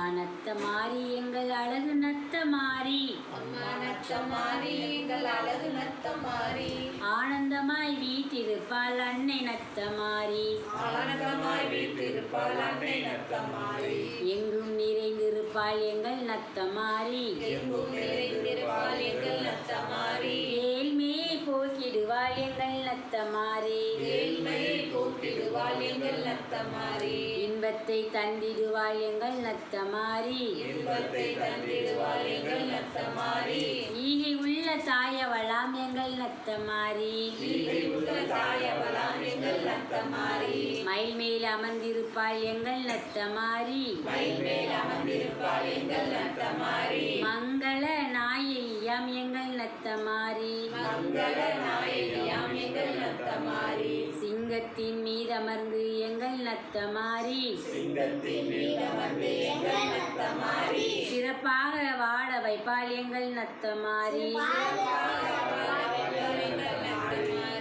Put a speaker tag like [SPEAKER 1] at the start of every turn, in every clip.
[SPEAKER 1] அம்மா நத்த மாறி எங்கள் அழகு நத்த மாறி,
[SPEAKER 2] அம்மா நத்த மாறி எங்கள் அழகு நத்த மாறி,
[SPEAKER 1] ஆனந்தமாய் வீற்றிருப்பாள் அன்னை நத்த மாறி,
[SPEAKER 2] ஆனந்தமாய் வீற்றிருப்பாள் அன்னை நத்த மாறி,
[SPEAKER 1] எங்கும் நிறைந்திருப்பாள் எங்கள் நத்த மாறி,
[SPEAKER 2] எங்கும் நிறைந்திருப்பாள் எங்கள் நத்த மாறி,
[SPEAKER 1] ஏழ்மையை போக்கிடுவாள் எங்கள் நத்த மாறி,
[SPEAKER 2] ஏழ்மையை போக்கிடுவாள் எங்கள் நத்த மாறி,
[SPEAKER 1] இன்பத்தை தந்திடுவாள் எங்கள் நத்த மாறி,
[SPEAKER 2] இன்பத்தை தந்திடுவாள் எங்கள் நத்த மாறி,
[SPEAKER 1] ஈகை உள்ள தாயவளாம் எங்கள் நத்த மாறி,
[SPEAKER 2] ஈகை உள்ள தாயவளாம் எங்கள் நத்த மாறி,
[SPEAKER 1] மயில் மேல் அமர்ந்திருப்பாள் எங்கள் நத்த மாறி,
[SPEAKER 2] மயில் மேல் அமர்ந்திருப்பாள் எங்கள் நத்த மாறி,
[SPEAKER 1] மங்கள நாயகியாம் எங்கள் நத்த மாறி,
[SPEAKER 2] மங்கள நாயகியாம் எங்கள் நத்த மாறி,
[SPEAKER 1] சிங்கத்தின் மீதமர்ந்து எங்கள் நத்த மாறி,
[SPEAKER 2] சிங்கத்தின் மீதமர்ந்து எங்கள் நத்த மாறி,
[SPEAKER 1] சிறப்பாக வாழ வைப்பாள் எங்கள் நத்த மாறி,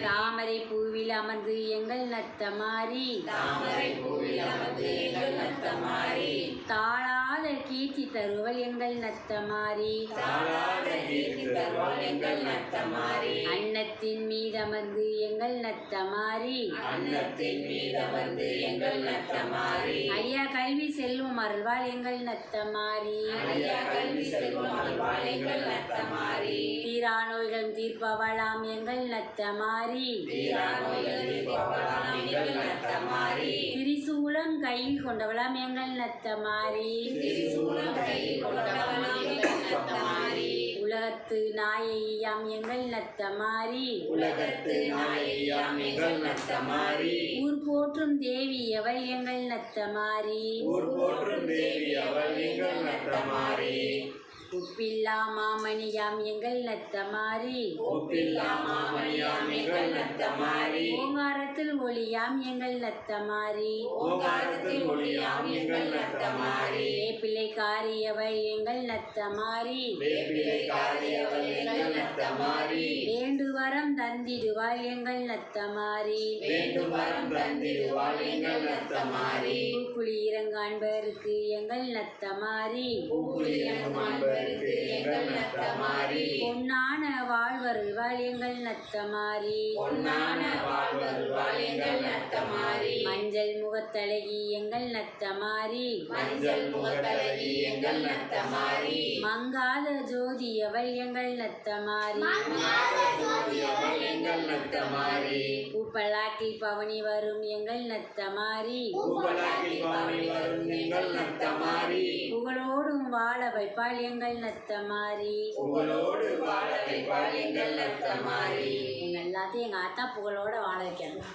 [SPEAKER 1] தாமரை பூவில் அமர்ந்து எங்கள் நத்த மாறி,
[SPEAKER 2] தாமரை பூவில் அமர்ந்து எங்கள் நத்த மாறி,
[SPEAKER 1] தாழாத கீர்த்தி தருவள் எங்கள் நத்த மாறி,
[SPEAKER 2] தாழாத கீர்த்தி தருவாள் எங்கள் நத்த மாறி,
[SPEAKER 1] அன்னத்தின் மீதமர்ந்து எங்கள் நத்த மாறி,
[SPEAKER 2] அன்னத்தின் மீதமர்ந்து எங்கள் நத்த மாறி,
[SPEAKER 1] ஐயா கல்வி செல்வம் அருள்வாள் எங்கள் நத்த மாறி,
[SPEAKER 2] ஐயா கல்வி செல்வம் அருள்வாள் எங்கள் நத்த மாறி,
[SPEAKER 1] தீரா நோய்கள் தீர்ப்பவளாம் எங்கள் நத்த மாறி,
[SPEAKER 2] தீரா நோய்கள் தீர்ப்பவளாம் எங்கள் நத்த மாறி,
[SPEAKER 1] திரிசூலம் கையில் கொண்டவளாம் எங்கள் நத்த மாறி,
[SPEAKER 2] திரிசூலம் கையில் கொண்டவளாம் எங்கள் நத்த மாறி,
[SPEAKER 1] உலகத்து நாயகியாம் எங்கள் நத்த மாறி,
[SPEAKER 2] உலகத்து நாயகியாம் எங்கள் நத்த மாறி,
[SPEAKER 1] ஊர் போற்றும் தேவி அவள் எங்கள் நத்த மாறி,
[SPEAKER 2] ஊர் போற்றும் தேவி அவள் எங்கள் நத்த மாறி,
[SPEAKER 1] உப்பில்லா மாமணியாம் எங்கள் நத்த மாறி,
[SPEAKER 2] ஒப்பில்லா மாமணியாம் எங்கள் நத்த மாறி,
[SPEAKER 1] ஓங்காரத்தில் ஒளியாம் எங்கள் நத்த மாறி,
[SPEAKER 2] ஓங்காரத்தில் ஒளியாம் எங்கள் நத்த மாறி,
[SPEAKER 1] வேப்பிலை காரியவள் எங்கள் நத்த மாறி,
[SPEAKER 2] வேப்பிலை காரியவள் எங்கள் நத்த மாறி,
[SPEAKER 1] வேண்டுவரம் தந்திடுவாள் எங்கள் நத்த மாறி,
[SPEAKER 2] வேண்டும் வரம் தந்திடுவாள் எங்கள் நத்த மாறி,
[SPEAKER 1] பூக்குழி இறங்காண்பருக்கு எங்கள் நத்த மாறி,
[SPEAKER 2] பூக்குழியன்மான்பருக்கு எங்கள் நத்த மாறி,
[SPEAKER 1] பொன்னான வாழ்வருள்வாள் எங்கள் நத்த மாறி,
[SPEAKER 2] பொன்னான வாழ்வருள்வாள் எங்கள் நத்த மாறி,
[SPEAKER 1] மஞ்சள் முகத்தழகி எங்கள் நத்த மாறி,
[SPEAKER 2] மஞ்சள் முகத்தழகி எங்கள் நத்த மாறி,
[SPEAKER 1] மங்காத ஜோதி அவள் எங்கள் நத்த மாறி,
[SPEAKER 2] மங்காத ஜோதி அவள் எங்கள் நத்த மாறி,
[SPEAKER 1] பூப்பலாக்கில் பவனி வரும் எங்கள் நத்த மாறி,
[SPEAKER 2] பூப்பலாகி பாடி வரும் எங்கள் நத்த மாறி,
[SPEAKER 1] புகழோடும் வாழ வைப்பாள் எங்கள் நத்த மாறி,
[SPEAKER 2] புகழோடு வாழ வைப்பாள் எங்கள் நத்த மாறி,
[SPEAKER 1] எல்லாத்தையும் எங்கள் ஆத்தா புகழோட வாழ வைக்கணும்.